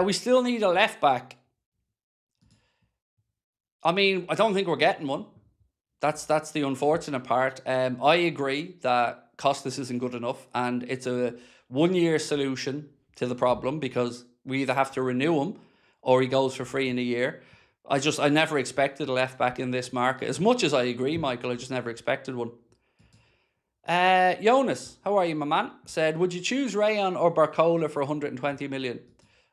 We still need a left back. I mean, I don't think we're getting one. That's the unfortunate part. I agree that Costas isn't good enough, and it's a 1-year solution to the problem because we either have to renew him or he goes for free in a year. I never expected a left back in this market. As much as I agree, Michael, I just never expected one. Jonas, how are you, my man? Said, would you choose Rayan or Barcola for 120 million?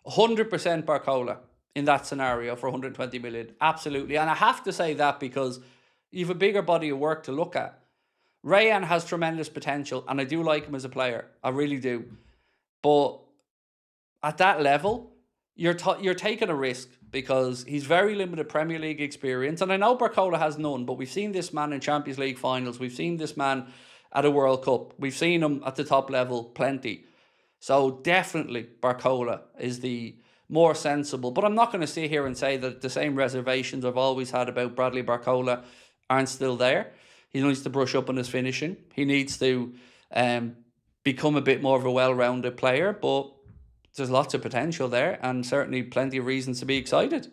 100% Barcola in that scenario for 120 million. Absolutely. And I have to say that because you have a bigger body of work to look at. Rayan has tremendous potential, and I do like him as a player. I really do. But at that level, you're taking a risk because he's very limited Premier League experience. And I know Barcola has none, but we've seen this man in Champions League finals. We've seen this man at a World Cup. We've seen him at the top level plenty. So definitely Barcola is the more sensible. But I'm not going to sit here and say that the same reservations I've always had about Bradley Barcola aren't still there. He needs to brush up on his finishing. He needs to become a bit more of a well-rounded player. But there's lots of potential there and certainly plenty of reasons to be excited.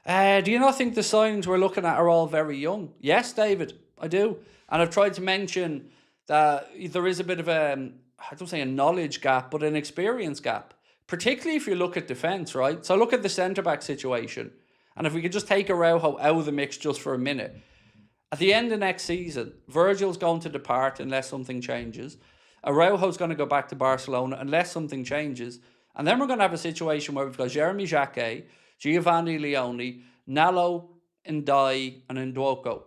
Do you not think the signings we're looking at are all very young? Yes, David, I do. And I've tried to mention that there is a bit of I don't say a knowledge gap, but an experience gap. Particularly if you look at defence, right? So look at the centre-back situation. And if we could just take Araujo out of the mix just for a minute. At the end of next season, Virgil's going to depart unless something changes. Araujo's going to go back to Barcelona unless something changes. And then we're going to have a situation where we've got Jeremy Jacquet, Giovanni Leone, Nalo, Ndai, and Ndwoko.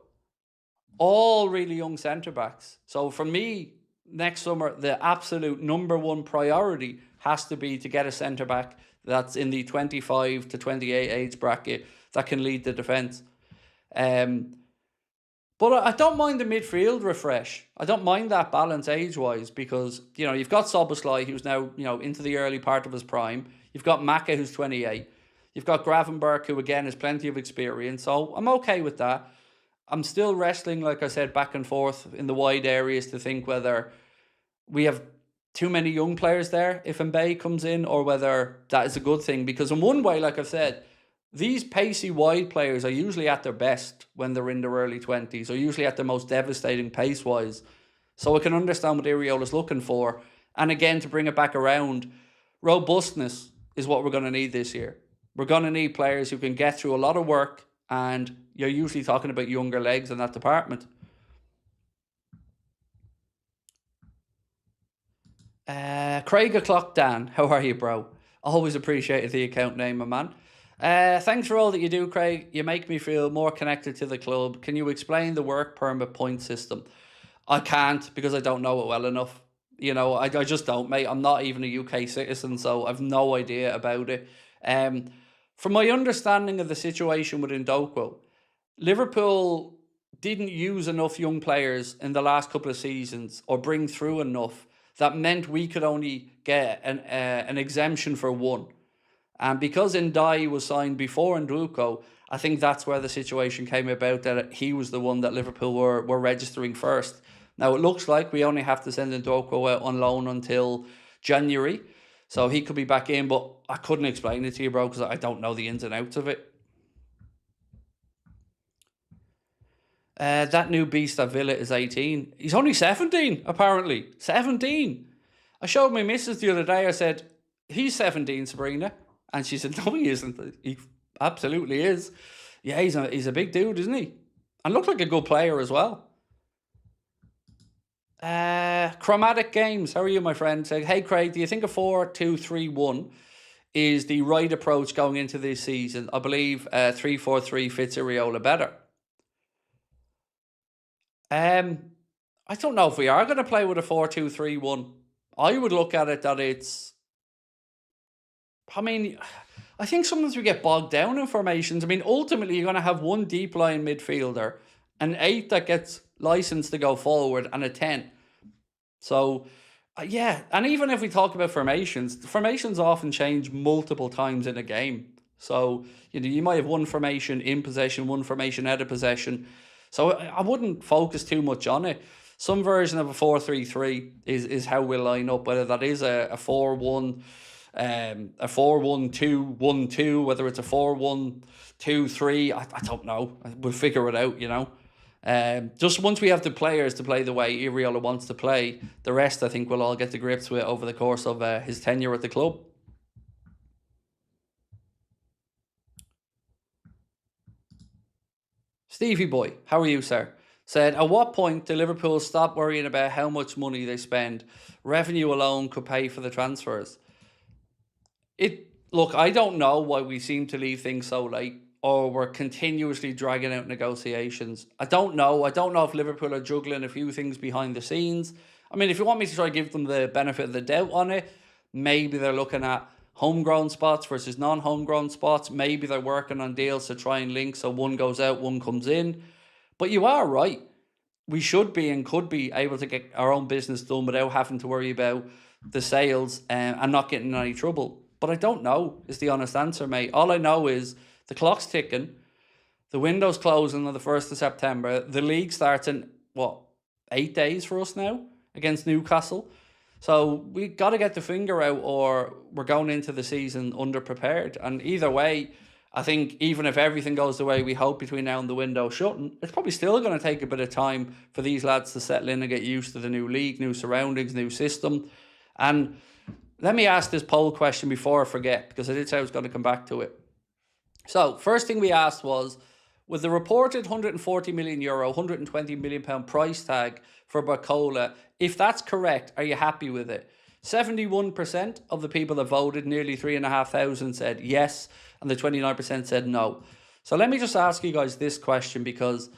All really young centre-backs. So for me, next summer, the absolute number one priority has to be to get a centre-back that's in the 25 to 28 age bracket that can lead the defence. But I don't mind the midfield refresh. I don't mind that balance age-wise because, you've got Szoboszlai, who's now, into the early part of his prime. You've got Maka, who's 28. You've got Gravenberch, who, again, has plenty of experience. So I'm okay with that. I'm still wrestling, like I said, back and forth in the wide areas to think whether we have too many young players there if Mbaye comes in or whether that is a good thing. Because in one way, like I've said, these pacey wide players are usually at their best when they're in their early 20s, or usually at their most devastating pace-wise. So I can understand what Iriola's looking for. And again, to bring it back around, robustness is what we're going to need this year. We're going to need players who can get through a lot of work, and you're usually talking about younger legs in that department. Craig O'Clock Dan, how are you, bro? Always appreciated the account name, my man. Thanks for all that you do, Craig. You make me feel more connected to the club. Can you explain the work permit point system? I can't because I don't know it well enough. I just don't, mate. I'm not even a UK citizen, so I've no idea about it. From my understanding of the situation with Ndoko, Liverpool didn't use enough young players in the last couple of seasons or bring through enough that meant we could only get an exemption for one. And because Ndai was signed before Ndoko, I think that's where the situation came about, that he was the one that Liverpool were registering first. Now, it looks like we only have to send Ndoko out on loan until January. So he could be back in, but I couldn't explain it to you, bro, because I don't know the ins and outs of it. That new beast at Villa is 18. He's only 17, apparently. 17. I showed my missus the other day. I said, he's 17, Sabrina. And she said, no, he isn't. He absolutely is. Yeah, he's a big dude, isn't he? And looked like a good player as well. Chromatic Games, how are you, my friend? Said, hey, Craig, do you think a 4-2-3-1 is the right approach going into this season? I believe 3-4-3 fits Iriola better. I don't know if we are going to play with a 4-2-3-1. I would look at it that it's... I think sometimes we get bogged down in formations. Ultimately, you're going to have one deep line midfielder, an 8 that gets licensed to go forward, and a 10. So, yeah. And even if we talk about formations, the formations often change multiple times in a game. So, you might have one formation in possession, one formation out of possession. So I wouldn't focus too much on it. some version of a 4-3-3 is how we'll line up. Whether that is a 4-1, a 4-1-2-1-2, whether it's a 4-1-2-3, I don't know. We'll figure it out, you know. Just once we have the players to play the way Iriola wants to play, the rest I think we'll all get to grips with over the course of his tenure at the club. Stevie Boy, how are you, sir? Said, at what point do Liverpool stop worrying about how much money they spend? Revenue alone could pay for the transfers. Look, I don't know why we seem to leave things so late, or we're continuously dragging out negotiations. I don't know. I don't know if Liverpool are juggling a few things behind the scenes. I mean, if you want me to try to give them the benefit of the doubt on it, maybe they're looking at homegrown spots versus non-homegrown spots. Maybe they're working on deals to try and link so one goes out, one comes in. But you are right. We should be and could be able to get our own business done without having to worry about the sales and not getting in any trouble. But I don't know is the honest answer, mate. All I know is the clock's ticking. The window's closing on the 1st of September. The league starts in, 8 days for us now against Newcastle. So we got to get the finger out or we're going into the season underprepared. And either way, I think even if everything goes the way we hope between now and the window shutting, it's probably still going to take a bit of time for these lads to settle in and get used to the new league, new surroundings, new system. And let me ask this poll question before I forget, because I did say I was going to come back to it. So, first thing we asked was, with the reported €140 million, £120 million price tag for Barcola, if that's correct, are you happy with it? 71% of the people that voted, nearly 3,500, said yes, and the 29% said no. So let me just ask you guys this question, because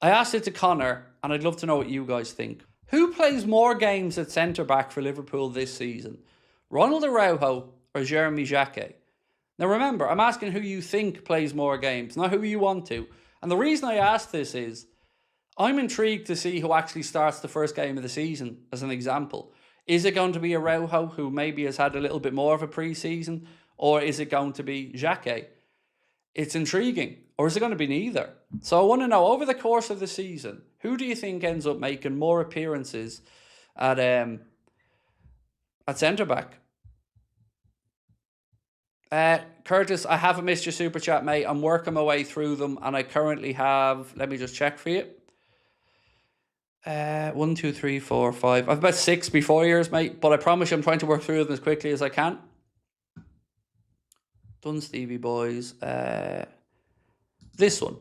I asked it to Connor, and I'd love to know what you guys think. Who plays more games at centre-back for Liverpool this season? Ronald Araujo or Jeremy Jacquet? Now remember, I'm asking who you think plays more games, not who you want to. And the reason I ask this is, I'm intrigued to see who actually starts the first game of the season, as an example. Is it going to be Araujo, who maybe has had a little bit more of a pre-season? Or is it going to be Jacquet? It's intriguing. Or is it going to be neither? So I want to know, over the course of the season, who do you think ends up making more appearances at centre-back? Curtis, I haven't missed your super chat, mate. I'm working my way through them, and I currently have, let me just check for you. 1, 2, 3, 4, 5. I've about 6 before yours, mate, but I promise you I'm trying to work through them as quickly as I can. Done, Stevie boys. This one.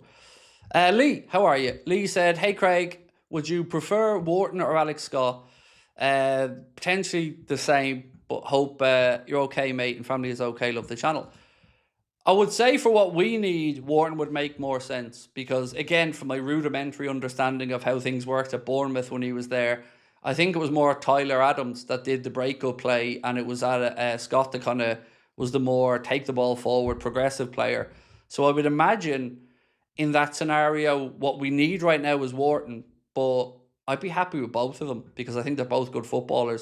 Lee, how are you? Lee said, hey Craig, would you prefer Wharton or Alex Scott? Potentially the same, but hope you're okay, mate, and family is okay. Love the channel. I would say for what we need, Wharton would make more sense, because again, from my rudimentary understanding of how things worked at Bournemouth when he was there, I think it was more Tyler Adams that did the breakup play, and it was at Scott that kind of was the more take the ball forward, progressive player. So I would imagine in that scenario, what we need right now is Wharton, but I'd be happy with both of them because I think they're both good footballers.